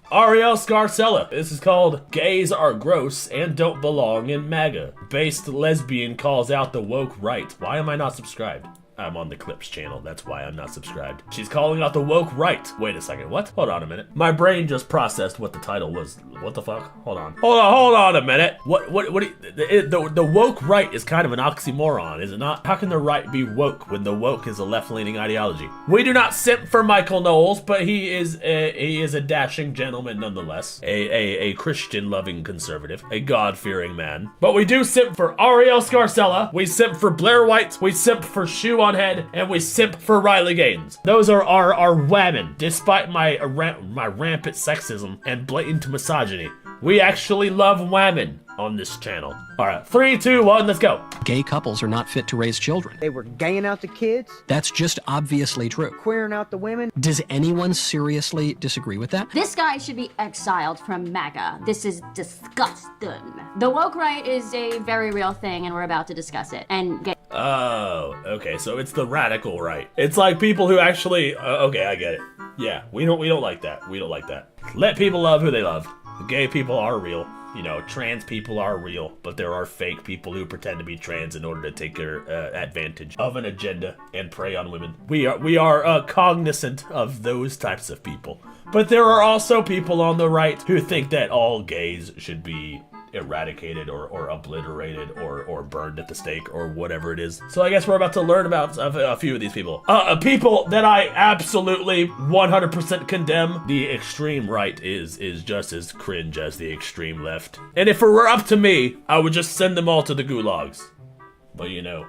Ariel Scarcella. This is called Gays Are Gross and Don't Belong in MAGA. Based lesbian calls out the woke right. Why am I not subscribed? I'm on the Clips channel, that's why I'm not subscribed. She's calling out the woke right. Wait a second, what? Hold on a minute. My brain just processed what the title was. What the fuck? Hold on a minute. The woke right is kind of an oxymoron, is it not? How can the right be woke when the woke is a left-leaning ideology? We do not simp for Michael Knowles, but he is a dashing gentleman nonetheless. A Christian-loving conservative, a God-fearing man. But we do simp for Ariel Scarcella, we simp for Blair White, we simp for Shoe on Head, and we simp for Riley Gaines. Those are our women. Despite my rampant sexism and blatant misogyny, we actually love women on this channel. All right, 3, 2, 1, let's go. Gay couples are not fit to raise children. They were gaying out the kids, That's just obviously true. queering out the women. Does anyone seriously disagree with that? This guy should be exiled from MAGA. This is disgusting. The woke right is a very real thing, and we're about to discuss it. And get Oh, okay, so it's the radical right. It's like people who actually, okay, I get it. Yeah, we don't like that. We don't like that. Let people love who they love. Gay people are real. You know, trans people are real, but there are fake people who pretend to be trans in order to take their advantage of an agenda and prey on women. We are cognizant of those types of people. But there are also people on the right who think that all gays should be eradicated or obliterated or burned at the stake or whatever it is. So I guess we're about to learn about a few of these people. People that I absolutely 100% condemn. The extreme right is just as cringe as the extreme left. And if it were up to me, I would just send them all to the gulags. But you know,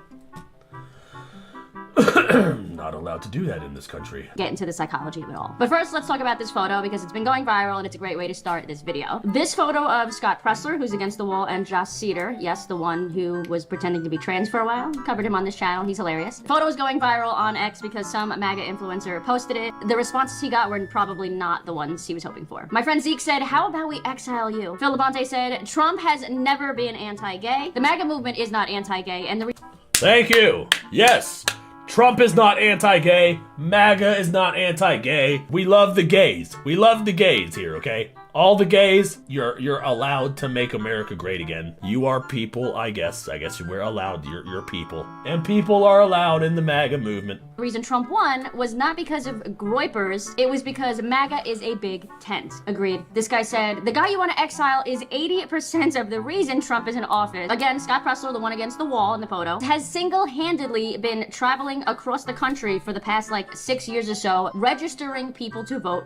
not allowed to do that in this country. get into the psychology of it all. But first, let's talk about this photo because it's been going viral and it's a great way to start this video. This photo of Scott Pressler, who's against the wall, and Josh Cedar, yes, the one who was pretending to be trans for a while. Covered him on this channel, he's hilarious. The photo is going viral on X because some MAGA influencer posted it. The responses he got were probably not the ones he was hoping for. My friend Zeke said, how about we exile you? Phil Labonte said, Trump has never been anti-gay. The MAGA movement is not anti-gay, and the Thank you. Yes. Trump is not anti-gay. MAGA is not anti-gay. We love the gays. We love the gays here, okay? All the gays, you're allowed to make America great again. You are people, I guess we're allowed, you're people. And people are allowed in the MAGA movement. The reason Trump won was not because of groypers, it was because MAGA is a big tent. Agreed. This guy said, the guy you want to exile is 80% of the reason Trump is in office. Again, Scott Pressler, the one against the wall in the photo, has single-handedly been traveling across the country for the past like 6 years or so, registering people to vote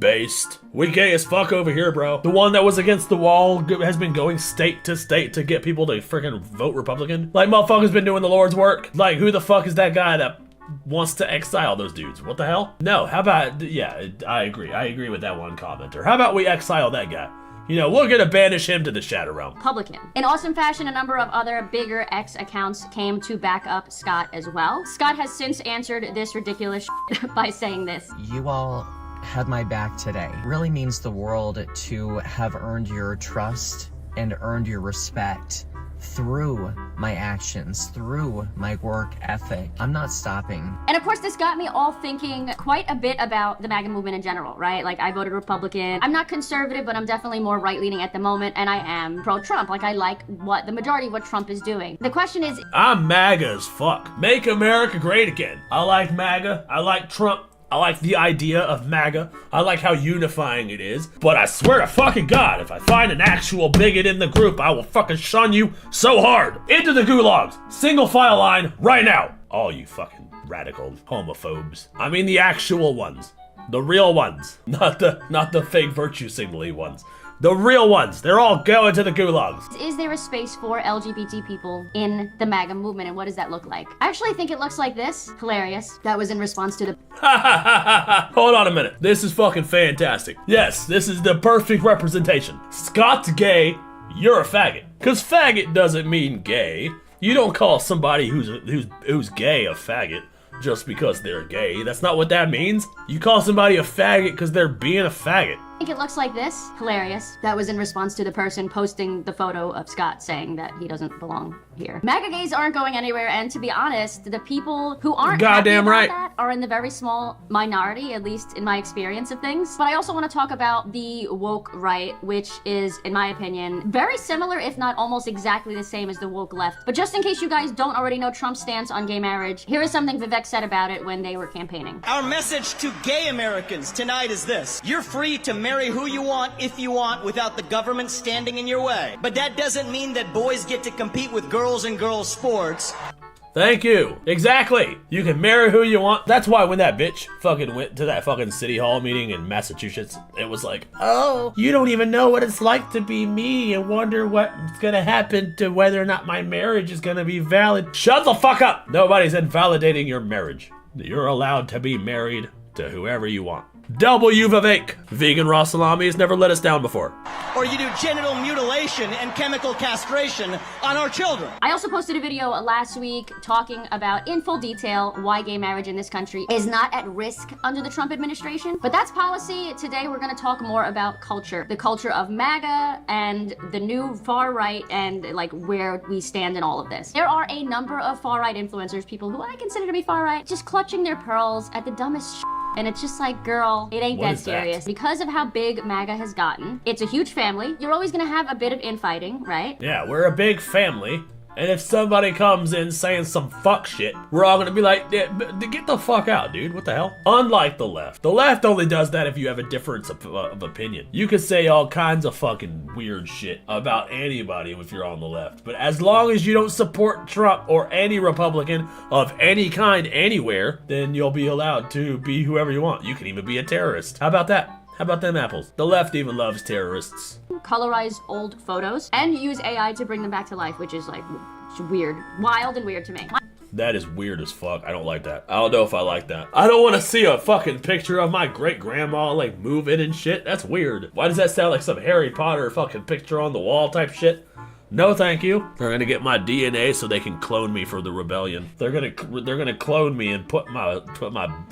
Based. We gay as fuck over here, bro. The one that was against the wall has been going state to state to get people to freaking vote Republican. Like, motherfucker's been doing the Lord's work. Like, who the fuck is that guy that wants to exile those dudes? What the hell? No, how about, yeah, I agree with that one commenter. How about we exile that guy? You know, we're gonna banish him to the Shadow Realm. Republican. In awesome fashion, a number of other bigger X accounts came to back up Scott as well. Scott has since answered this ridiculous by saying this. You all have my back today. It really means the world to have earned your trust and earned your respect through my actions, through my work ethic. I'm not stopping. And of course, this got me all thinking quite a bit about the MAGA movement in general, right? Like, I voted Republican. I'm not conservative, but I'm definitely more right-leaning at the moment, and I am pro-Trump. Like, I like the majority of what Trump is doing. The question is, I'm MAGA as fuck. Make America great again. I like MAGA. I like Trump. I like the idea of MAGA. I like how unifying it is. But I swear to fucking God, if I find an actual bigot in the group, I will fucking shun you so hard. Into the gulags. Single file line right now. All you fucking radical homophobes. I mean the actual ones. The real ones. Not the fake virtue signaling ones. The real ones. They're all going to the gulags. is there a space for LGBT people in the MAGA movement, and what does that look like? I actually think it looks like this. Hilarious. That was in response to the Hold on a minute. This is fucking fantastic. Yes, this is the perfect representation. Scott's gay, you're a faggot. Cause faggot doesn't mean gay. You don't call somebody who's gay a faggot just because they're gay. That's not what that means. You call somebody a faggot because they're being a faggot. I think it looks like this. Hilarious. That was in response to the person posting the photo of Scott saying that he doesn't belong here. MAGA gays aren't going anywhere, and to be honest, the people who aren't Goddamn happy about right. that are in the very small minority, at least in my experience of things. But I also want to talk about the woke right, which is, in my opinion, very similar, if not almost exactly the same as the woke left. But just in case you guys don't already know Trump's stance on gay marriage, here is something Vivek said about it when they were campaigning. Our message to gay Americans tonight is this. You're free to marry who you want, if you want, without the government standing in your way. But that doesn't mean that boys get to compete with girls in girls' sports. Thank you. Exactly. You can marry who you want. That's why when that bitch fucking went to that fucking city hall meeting in Massachusetts, it was like, oh, you don't even know what it's like to be me and wonder what's gonna happen to whether or not my marriage is gonna be valid. Shut the fuck up. Nobody's invalidating your marriage. You're allowed to be married to whoever you want. W Vivek. Vegan raw salami has never let us down before. Or you do genital mutilation and chemical castration on our children. I also posted a video last week talking about in full detail why gay marriage in this country is not at risk under the Trump administration. But that's policy. Today we're going to talk more about culture. The culture of MAGA and the new far right and like where we stand in all of this. There are a number of far right influencers, people who I consider to be far right, just clutching their pearls at the dumbest shit. And it's just like, girl, it ain't that serious. Because of how big MAGA has gotten, it's a huge family. You're always gonna have a bit of infighting, right? Yeah, we're a big family. And if somebody comes in saying some fuck shit, we're all gonna be like, yeah, get the fuck out, dude. What the hell? Unlike the left only does that if you have a difference of opinion. You can say all kinds of fucking weird shit about anybody if you're on the left. But as long as you don't support Trump or any Republican of any kind anywhere, then you'll be allowed to be whoever you want. You can even be a terrorist. How about that? How about them apples? The left even loves terrorists. Colorize old photos and use AI to bring them back to life, which is like weird, wild and weird to me. That is weird as fuck. I don't like that. I don't know if I like that. I don't want to see a fucking picture of my great-grandma like moving and shit. That's weird. Why does that sound like some Harry Potter fucking picture on the wall type shit? No, thank you. They're gonna get my DNA so they can clone me for the rebellion. They're gonna clone me and put my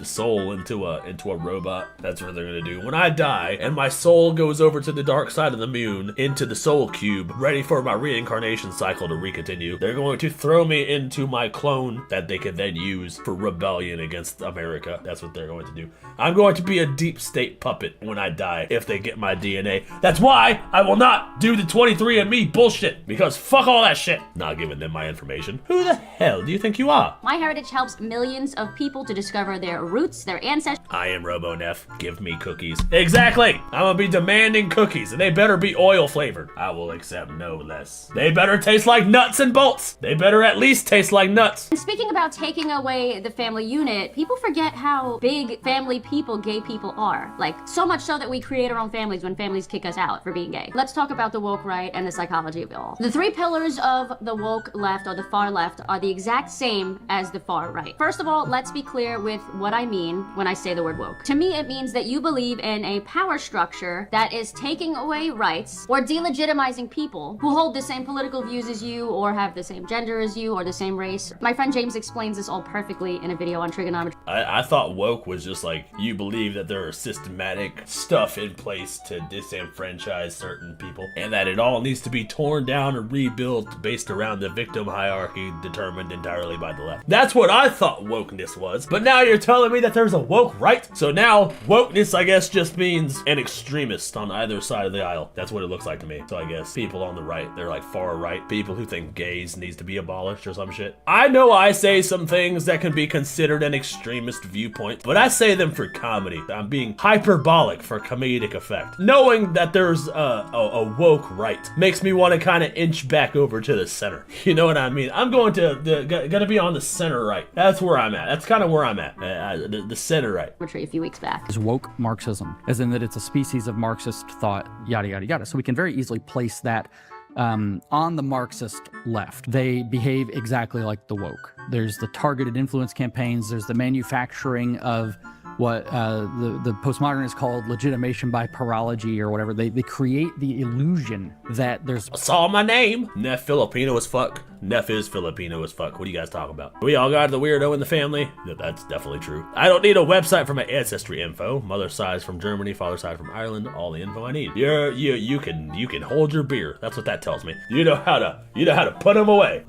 soul into a robot. That's what they're gonna do. When I die and my soul goes over to the dark side of the moon into the soul cube, ready for my reincarnation cycle to recontinue, they're going to throw me into my clone that they can then use for rebellion against America. That's what they're going to do. I'm going to be a deep state puppet when I die if they get my DNA. That's why I will not do the 23andMe bullshit. Because fuck all that shit. Not giving them my information. Who the hell do you think you are? MyHeritage helps millions of people to discover their roots, their ancestors. I am Neph. Give me cookies. Exactly. I'm gonna be demanding cookies, and they better be oil flavored. I will accept no less. They better taste like nuts and bolts. They better at least taste like nuts. And speaking about taking away the family unit, people forget how big family people gay people are. Like, so much so that we create our own families when families kick us out for being gay. Let's talk about the woke right and the psychology of it all. The three pillars of the woke left or the far left are the exact same as the far right. First of all, let's be clear with what I mean when I say the word woke. To me, it means that you believe in a power structure that is taking away rights or delegitimizing people who hold the same political views as you or have the same gender as you or the same race. My friend James explains this all perfectly in a video on trigonometry. I thought woke was just like, you believe that there are systematic stuff in place to disenfranchise certain people and that it all needs to be torn down and rebuilt based around the victim hierarchy determined entirely by the left. That's what I thought wokeness was, but now you're telling me that there's a woke right? So now wokeness, I guess, just means an extremist on either side of the aisle. That's what it looks like to me. So I guess people on the right, they're like far right, people who think gays needs to be abolished or some shit. I know I say some things that can be considered an extremist viewpoint, but I say them for comedy. I'm being hyperbolic for comedic effect. Knowing that there's a woke right makes me want to kind of inch back over to the center. You know what I mean? I'm going to gonna be on the center right. That's where I'm at. That's kind of where I'm at. The center right. A few weeks back. Is woke Marxism, as in that it's a species of Marxist thought, yada, yada, yada. So we can very easily place that on the Marxist left. They behave exactly like the woke. There's the targeted influence campaigns. There's the manufacturing of what the postmodernists called legitimation by parology or whatever. They create the illusion that there's... I saw my name. Neph Filipino as fuck. Neph is Filipino as fuck. What are you guys talking about? We all got the weirdo in the family. Yeah, that's definitely true. I don't need a website for my ancestry info. Mother's side's from Germany, father's side from Ireland. All the info I need. You can hold your beer. That's what that tells me. You know how to put them away.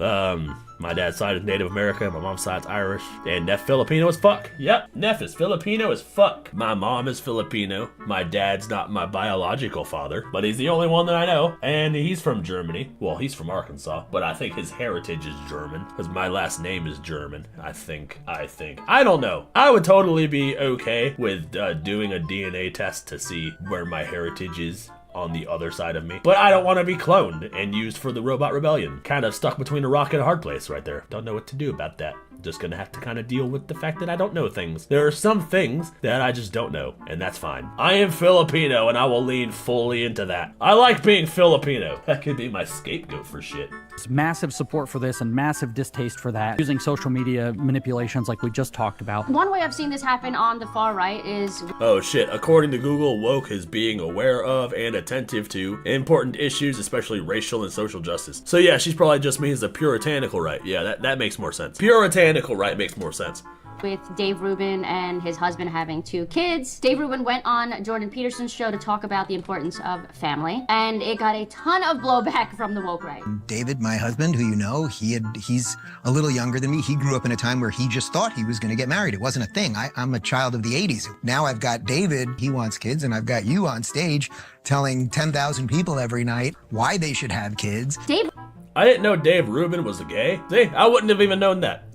My dad's side is Native American, my mom's side's Irish, and Neph Filipino as fuck. Yep, Neph is Filipino as fuck. My mom is Filipino. My dad's not my biological father, but he's the only one that I know, and he's from Germany. Well, he's from Arkansas, but I think his heritage is German, because my last name is German. I think. I don't know. I would totally be okay with doing a DNA test to see where my heritage is on the other side of me. But I don't want to be cloned and used for the robot rebellion. Kind of stuck between a rock and a hard place right there. Don't know what to do about that. Just gonna have to kind of deal with the fact that I don't know things. There are some things that I just don't know, and that's fine. I am Filipino, and I will lean fully into that. I like being Filipino. That could be my scapegoat for shit. There's massive support for this and massive distaste for that, using social media manipulations like we just talked about. One way I've seen this happen on the far right is... Oh shit, according to Google, woke is being aware of and attentive to important issues, especially racial and social justice. So yeah, she's probably just means the puritanical right. Yeah, that makes more sense. Puritanical right makes more sense. With Dave Rubin and his husband having 2 kids. Dave Rubin went on Jordan Peterson's show to talk about the importance of family, and it got a ton of blowback from the woke right. David, my husband, who you know, he's a little younger than me. He grew up in a time where he just thought he was going to get married. It wasn't a thing. I'm a child of the 80s. Now I've got David, he wants kids, and I've got you on stage telling 10,000 people every night why they should have kids. Dave I didn't know Dave Rubin was a gay. See, I wouldn't have even known that.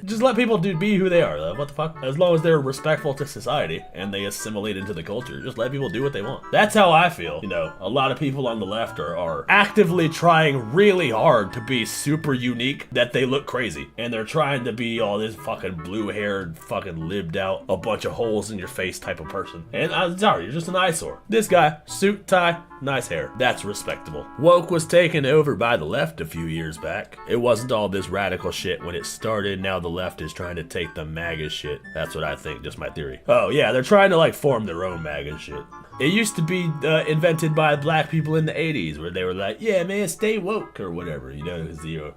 Just let people be who they are, though. What the fuck? As long as they're respectful to society and they assimilate into the culture, just let people do what they want. That's how I feel. You know, a lot of people on the left are actively trying really hard to be super unique that they look crazy. And they're trying to be all this fucking blue-haired, fucking lived out, a bunch of holes in your face type of person. And I'm sorry, you're just an eyesore. This guy, suit, tie, nice hair. That's respectable. Woke was taken over by the left a few years back. It wasn't all this radical shit when it started. Now the left is trying to take the MAGA shit. That's what I think, just my theory. Oh yeah, they're trying to like form their own MAGA shit. It used to be invented by black people in the 80s where they were like, yeah man, stay woke or whatever, you know, because you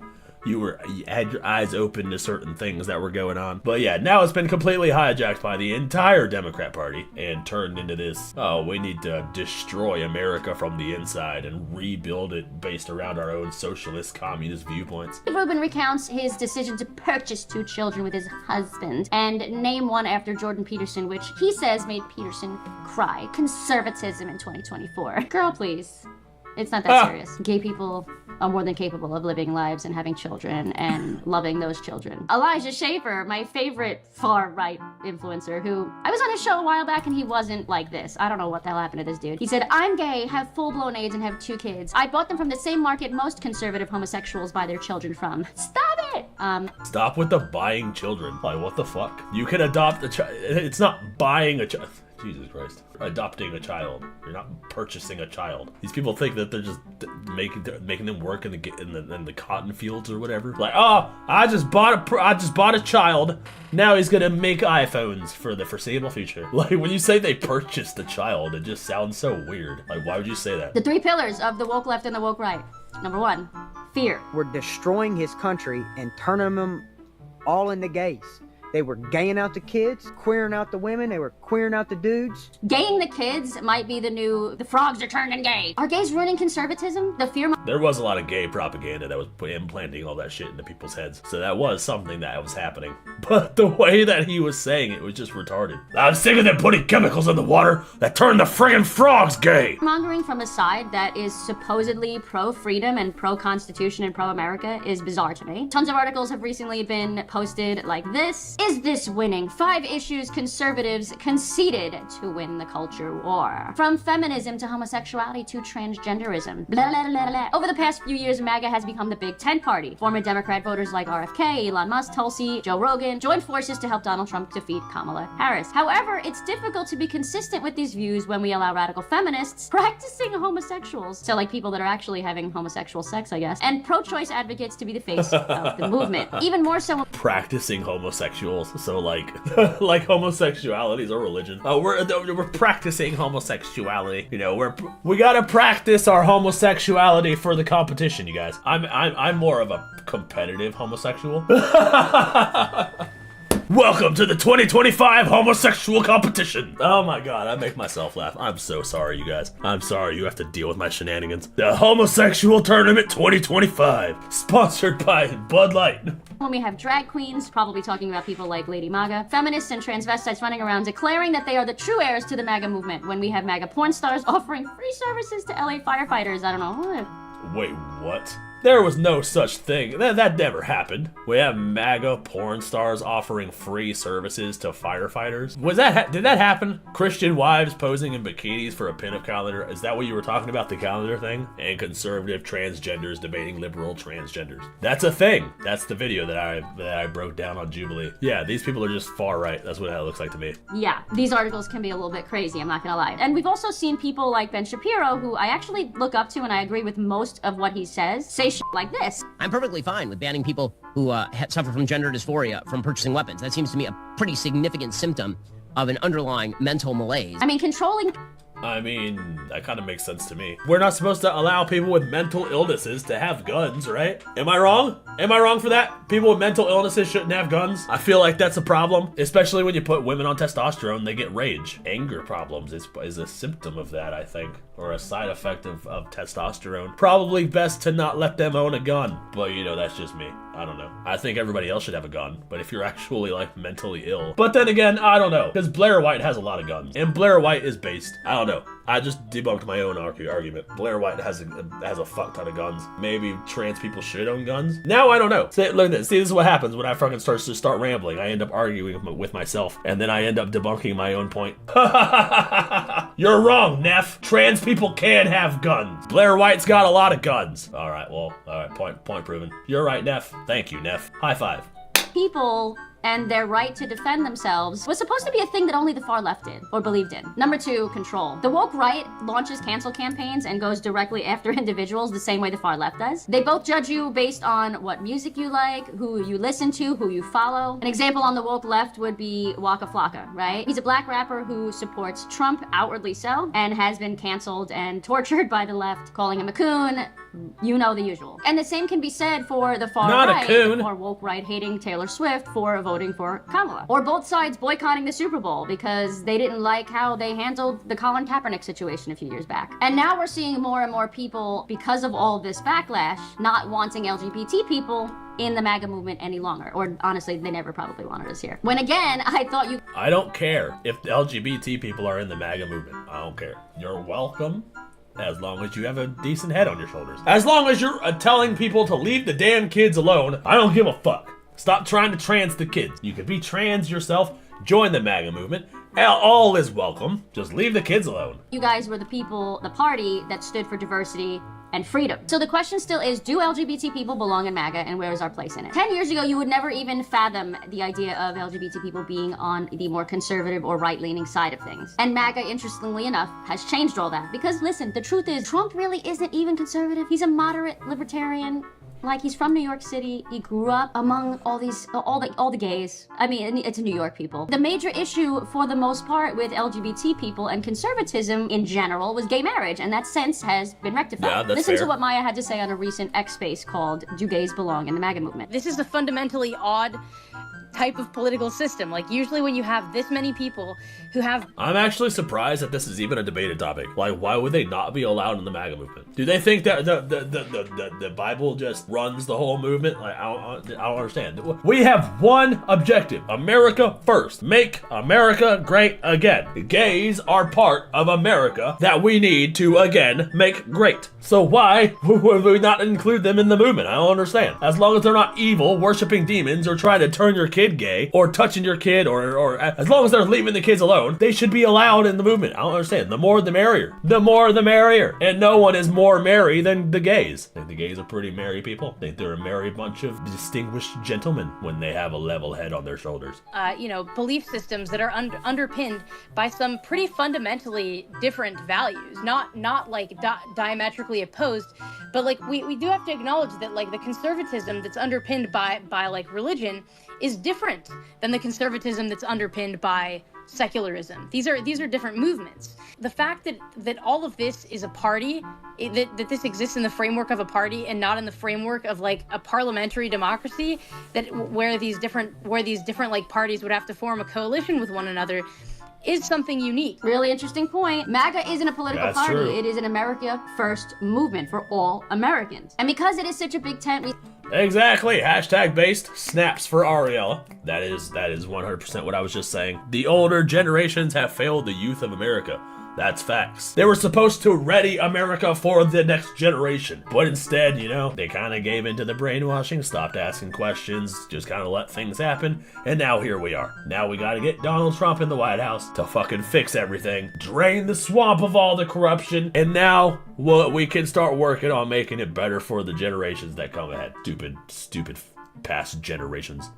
had your eyes open to certain things that were going on. But yeah, now it's been completely hijacked by the entire Democrat Party and turned into this, oh, we need to destroy America from the inside and rebuild it based around our own socialist, communist viewpoints. Rubin recounts his decision to purchase 2 children with his husband and name one after Jordan Peterson, which he says made Peterson cry. Conservatism in 2024. Girl, please. It's not that serious. Gay people are more than capable of living lives and having children and loving those children. Elijah Schaffer, my favorite far-right influencer, who I was on his show a while back and he wasn't like this. I don't know what the hell happened to this dude. He said, I'm gay, have full-blown AIDS, and have 2 kids. I bought them from the same market most conservative homosexuals buy their children from. Stop it! Stop with the buying children. Like, what the fuck? You can adopt a child. It's not buying a child. Jesus Christ. Adopting a child. You're not purchasing a child. These people think that they're just making them work in the cotton fields or whatever. Like, oh, I just bought a child. Now he's gonna make iPhones for the foreseeable future. Like, when you say they purchased a child, it just sounds so weird. Like, why would you say that? The 3 pillars of the woke left and the woke right. Number 1, fear. We're destroying his country and turning them all into gays. They were gaying out the kids, queering out the women, they were queering out the dudes. Gaying the kids might be the frogs are turning gay. Are gays ruining conservatism? The fear... There was a lot of gay propaganda that was implanting all that shit into people's heads. So that was something that was happening. But the way that he was saying it was just retarded. I'm sick of them putting chemicals in the water that turn the friggin' frogs gay. Mongering from a side that is supposedly pro-freedom and pro-constitution and pro-America is bizarre to me. Tons of articles have recently been posted like this. Is this winning? 5 issues conservatives conceded to win the culture war. From feminism to homosexuality to transgenderism. Blah, blah, blah, blah. Over the past few years, MAGA has become the Big Tent party. Former Democrat voters like RFK, Elon Musk, Tulsi, Joe Rogan joined forces to help Donald Trump defeat Kamala Harris. However, it's difficult to be consistent with these views when we allow radical feminists, practicing homosexuals, so like people that are actually having homosexual sex, I guess, and pro-choice advocates to be the face of the movement. Even more so... Practicing homosexual homosexuals, so like, like homosexuality is a religion. We're practicing homosexuality. You know, we gotta practice our homosexuality for the competition, you guys. I'm more of a competitive homosexual. Welcome to the 2025 homosexual competition. Oh my god, I make myself laugh. I'm so sorry, you guys. I'm sorry you have to deal with my shenanigans. The Homosexual Tournament 2025, sponsored by Bud Light. When we have drag queens, probably talking about people like Lady MAGA, feminists and transvestites running around declaring that they are the true heirs to the MAGA movement. When we have MAGA porn stars offering free services to LA firefighters, I don't know. Wait, what? There was no such thing. That never happened. We have MAGA porn stars offering free services to firefighters. Did that happen? Christian wives posing in bikinis for a pinup calendar. Is that what you were talking about, the calendar thing? And conservative transgenders debating liberal transgenders. That's a thing. That's the video that I broke down on Jubilee. Yeah, these people are just far right. That's what that looks like to me. Yeah, these articles can be a little bit crazy, I'm not gonna lie. And we've also seen people like Ben Shapiro, who I actually look up to and I agree with most of what he says, say shit like this. I'm perfectly fine with banning people who suffer from gender dysphoria from purchasing weapons. That seems to me a pretty significant symptom of an underlying mental malaise. I mean, controlling... I mean, that kind of makes sense to me. We're not supposed to allow people with mental illnesses to have guns, right? Am I wrong? Am I wrong for that? People with mental illnesses shouldn't have guns? I feel like that's a problem, especially when you put women on testosterone, they get rage. Anger problems is a symptom of that, I think, or a side effect of testosterone. Probably best to not let them own a gun, but you know, that's just me. I don't know. I think everybody else should have a gun, but if you're actually like mentally ill. But then again, I don't know, because Blair White has a lot of guns, and Blair White is based, I don't know. I just debunked my own argument. Blair White has a fuck ton of guns. Maybe trans people should own guns. Now I don't know. See, look at this. See, this is what happens when I fucking start rambling. I end up arguing with myself, and then I end up debunking my own point. You're wrong, Neph. Trans people can have guns. Blair White's got a lot of guns. All right, well, all right, point proven. You're right, Neph. Thank you, Neph. High five. People and their right to defend themselves was supposed to be a thing that only the far left did or believed in. Number 2, control. The woke right launches cancel campaigns and goes directly after individuals the same way the far left does. They both judge you based on what music you like, who you listen to, who you follow. An example on the woke left would be Waka Flocka, right? He's a black rapper who supports Trump outwardly so and has been canceled and tortured by the left, calling him a coon. You know the usual. And the same can be said for the far right, the far woke right hating Taylor Swift for voting for Kamala. Or both sides boycotting the Super Bowl because they didn't like how they handled the Colin Kaepernick situation a few years back. And now we're seeing more and more people, because of all this backlash, not wanting LGBT people in the MAGA movement any longer. Or honestly, they never probably wanted us here. When again, I thought you... I don't care if the LGBT people are in the MAGA movement. I don't care. You're welcome. As long as you have a decent head on your shoulders. As long as you're telling people to leave the damn kids alone, I don't give a fuck. Stop trying to trans the kids. You can be trans yourself, join the MAGA movement. All is welcome. Just leave the kids alone. You guys were the people, the party that stood for diversity and freedom. So the question still is, do LGBT people belong in MAGA, and where is our place in it? 10 years ago, you would never even fathom the idea of LGBT people being on the more conservative or right-leaning side of things. And MAGA, interestingly enough, has changed all that. Because listen, the truth is, Trump really isn't even conservative. He's a moderate libertarian. Like, he's from New York City. He grew up among all the gays. I mean, it's New York people. The major issue, for the most part, with LGBT people and conservatism in general was gay marriage, and that since has been rectified. Yeah, that's Listen fair. to what Maya had to say on a recent X space called "Do Gays Belong in the MAGA Movement?" This is a fundamentally odd type of political system. Like, usually when you have this many people who have... I'm actually surprised that this is even a debated topic. Like, why would they not be allowed in the MAGA movement? Do they think that the Bible just runs the whole movement? Like, I don't understand. We have one objective: America first. Make America great again. Gays are part of America that we need to, again, make great. So why would we not include them in the movement? I don't understand. As long as they're not evil, worshiping demons, or trying to turn your kid gay, or touching your kid, or as long as they're leaving the kids alone, they should be allowed in the movement. I don't understand. The more the merrier. The more the merrier. And no one is more merry than the gays. I think the gays are pretty merry people. I think they're a merry bunch of distinguished gentlemen when they have a level head on their shoulders. You know, belief systems that are underpinned by some pretty fundamentally different values. Not like diametrically opposed, but like we do have to acknowledge that like the conservatism that's underpinned by like religion is different than the conservatism that's underpinned by secularism. These are different movements. The fact that all of this is a party, that this exists in the framework of a party and not in the framework of like a parliamentary democracy, where these different like parties would have to form a coalition with one another, is something unique. Really interesting point. MAGA isn't a political party. True. It is an America First movement for all Americans. And because it is such a big tent, Exactly. Hashtag based snaps for Ariella. That is 100% what I was just saying. The older generations have failed the youth of America. That's facts. They were supposed to ready America for the next generation. But instead, you know, they kind of gave into the brainwashing, stopped asking questions, just kind of let things happen. And now here we are. Now we gotta get Donald Trump in the White House to fucking fix everything, drain the swamp of all the corruption, and now we can start working on making it better for the generations that come ahead. Stupid past generations.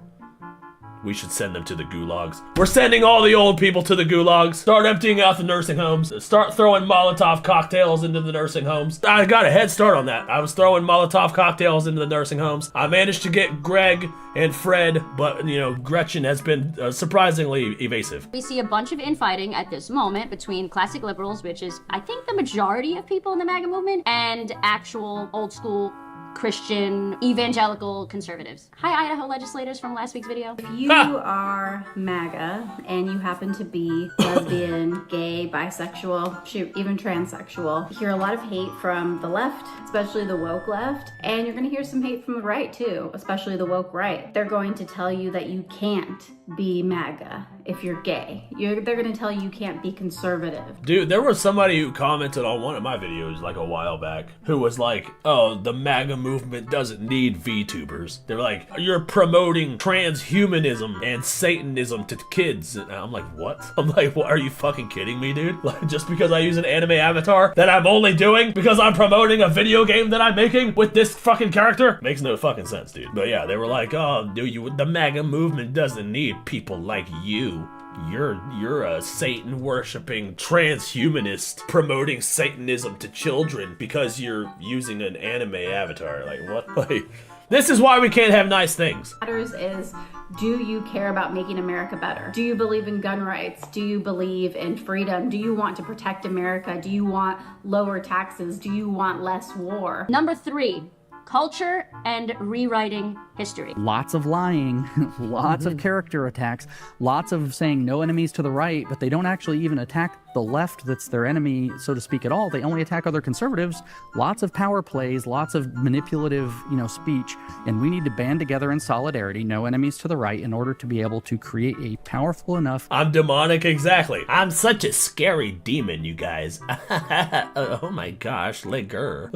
We should send them to the gulags. We're sending all the old people to the gulags. Start emptying out the nursing homes. Start throwing Molotov cocktails into the nursing homes. I got a head start on that. I was throwing Molotov cocktails into the nursing homes. I managed to get Greg and Fred, but, you know, Gretchen has been surprisingly evasive. we see a bunch of infighting at this moment between classic liberals, which is, I think, the majority of people in the MAGA movement, and actual old school Christian evangelical conservatives. Hi, Idaho legislators from last week's video. If you are MAGA and you happen to be lesbian, gay, bisexual, shoot, even transsexual, you hear a lot of hate from the left, especially the woke left, and you're gonna hear some hate from the right too, especially the woke right. They're going to tell you that you can't be MAGA if you're gay. They're gonna tell you can't be conservative. Dude, there was somebody who commented on one of my videos like a while back who was like, oh, the MAGA movement doesn't need VTubers. They're like, you're promoting transhumanism and Satanism to kids. And I'm like, what? I'm like, what? Are you fucking kidding me, dude? Like, just because I use an anime avatar that I'm only doing because I'm promoting a video game that I'm making with this fucking character? Makes no fucking sense, dude. But yeah, they were like, oh, dude, the MAGA movement doesn't need people like you. You're a Satan worshipping transhumanist promoting Satanism to children because you're using an anime avatar. Like, what? Like, this is why we can't have nice things. What matters is, do you care about making America better? Do you believe in gun rights? Do you believe in freedom? Do you want to protect America? Do you want lower taxes? Do you want less war? Number 3, culture and rewriting history. Lots of lying, lots of character attacks, lots of saying no enemies to the right, but they don't actually even attack the left that's their enemy, so to speak, at all. They only attack other conservatives. Lots of power plays, lots of manipulative, speech, and we need to band together in solidarity, no enemies to the right, in order to be able to create a powerful enough... I'm demonic, exactly. I'm such a scary demon, you guys. Oh my gosh, Legger.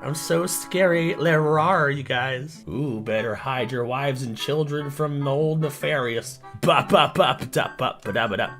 I'm so scary. Lerar, you guys. Ooh, better hide your wives and children from old nefarious.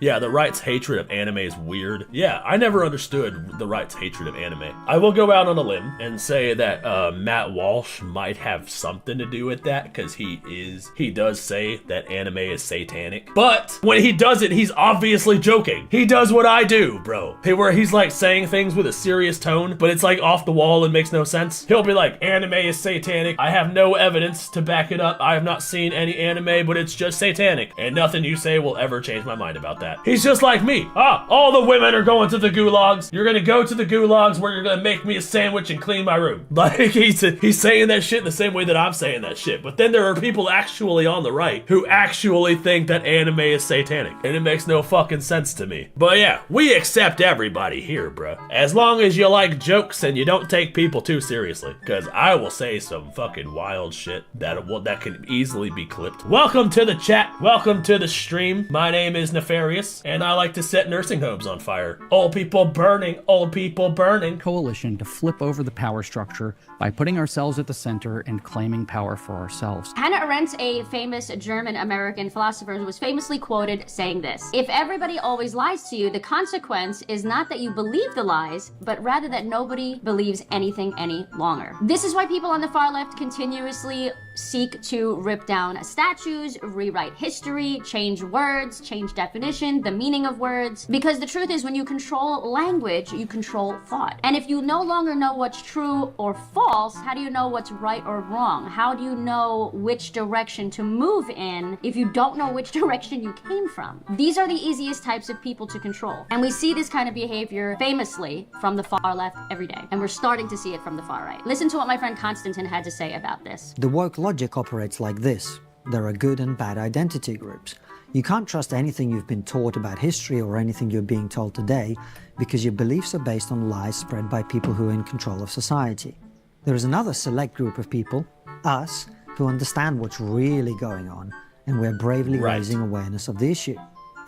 Yeah, the right's hatred of anime is weird. Yeah, I never understood the right's hatred of anime. I will go out on a limb and say that Matt Walsh might have something to do with that, because he does say that anime is satanic. But when he does it, he's obviously joking. He does what I do, bro. Where he's like saying things with a serious tone, but it's like off the wall and makes no sense. He'll be like, anime is satanic. I have no evidence to back it up. I have not seen any anime, but it's just satanic. And nothing you say will ever change my mind about that. He's just like me. All the women are going to the gulags. You're gonna go to the gulags where you're gonna make me a sandwich and clean my room. Like, he's saying that shit in the same way that I'm saying that shit. But then there are people actually on the right who actually think that anime is satanic. And it makes no fucking sense to me. But yeah, we accept everybody here, bruh. As long as you like jokes and you don't take people too seriously. Because I will say some fucking wild shit that can easily be clipped. Welcome to the chat. Welcome to the stream. My name is Nefarious, and I like to set nursing homes on fire. Old people burning, old people burning. Coalition to flip over the power structure by putting ourselves at the center and claiming power for ourselves. Hannah Arendt, a famous German-American philosopher, was famously quoted saying this: if everybody always lies to you, the consequence is not that you believe the lies, but rather that nobody believes anything any longer. This is why people on the far left continuously seek to rip down statues, rewrite history, change words, change definition, the meaning of words. Because the truth is, when you control language, you control thought. And if you no longer know what's true or false, how do you know what's right or wrong? How do you know which direction to move in if you don't know which direction you came from? These are the easiest types of people to control. And we see this kind of behavior famously from the far left every day. And we're starting to see it from the far right. Listen to what my friend Konstantin had to say about this. The woke logic operates like this. There are good and bad identity groups. You can't trust anything you've been taught about history or anything you're being told today because your beliefs are based on lies spread by people who are in control of society. There is another select group of people, us, who understand what's really going on, and we're bravely raising awareness of the issue.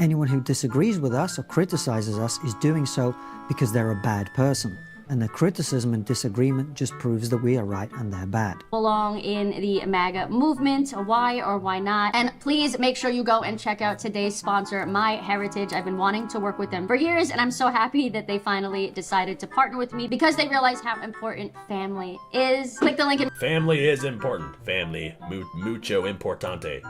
Anyone who disagrees with us or criticizes us is doing so because they're a bad person. And the criticism and disagreement just proves that we are right and they're bad. Belong in the MAGA movement, why or why not? And please make sure you go and check out today's sponsor, MyHeritage. I've been wanting to work with them for years, and I'm so happy that they finally decided to partner with me because they realize how important family is. Click the link in. Family is important. Family, mucho importante.